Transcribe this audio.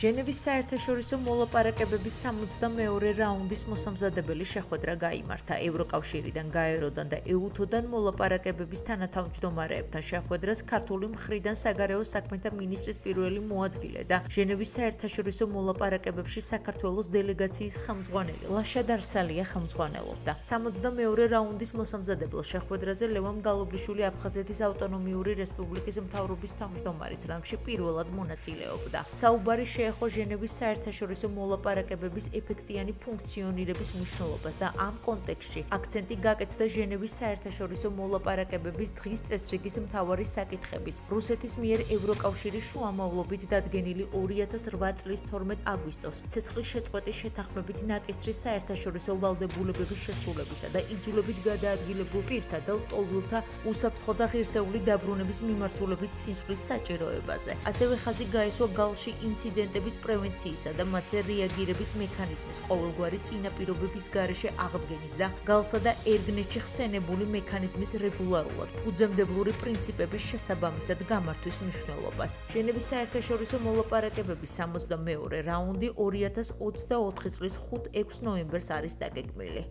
ჟენევის საერთაშორისო მოლაპარაკებების 62-მე რაუნდის მოსამზადებელი შეხვედრა გაიმართა. ევროკავშირიდან, გაეროდან და ეუთოდან მოლაპარაკებების თანათავმჯდომარეებთან შეხვედრას ქართული მხრიდან საგარეო საქმეთა მინისტრის პირველი მოადგილე და ჟენევის საერთაშორისო მოლაპარაკებებში საქართველოს დელეგაციის ხელმძღვანელი ლაშა დარსალია ხელმძღვანელობდა. 62-მე რაუნდის მოსამზადებელ შეხვედრაზე ლევან გალობლიშვილი აფხაზეთის ავტონომიური რესპუბლიკის მთავრობის თავმჯდომარის რანგში პირველად მონაწილეობდა. საუბარი შეეხო ჟენევის საერთაშორისო მოლაპარაკებების ეფექტიანი ფუნქციონირების მნიშვნელობას და ამ კონტექსტში აქცენტი გაკეთდა ჟენევის საერთაშორისო მოლაპარაკებების დღის წესრიგის მთავარი საკითხების რუსეთის მიერ ევროკავშირის შუამავლობით დადგენილი 2008 წლის 12 აგვისტოს ცეცხლის შეწყვეტის შეთანხმებით ნაკისრის საერთაშორისო ვალდებულებების შესრულებისა და იძულებით გადაადგილებულ პირთა და ლტოლვილთა უსაფრთხო და ღირსეული დაბრუნების მიმართულებით წინსვლის საჭიროებაზე. ასევე ხაზი გაესვა გალში ინციდენტების პრევენციისა და მათზე რეაგირების მექანიზმის ყოველგვარი წინაპირობების გარეშე აღდგენის და გალსა და ერგნეთში ხსენებული მექანიზმის რეგულარულად ფუძემდებლური პრინციპების შესაბამისად გამართვის მნიშვნელობას. ჟენევის საერთაშორისო მოლაპარაკებების 62-მე რაუნდი 2024 წლის 5-6 ნოემბერს არის დაგეგმილი.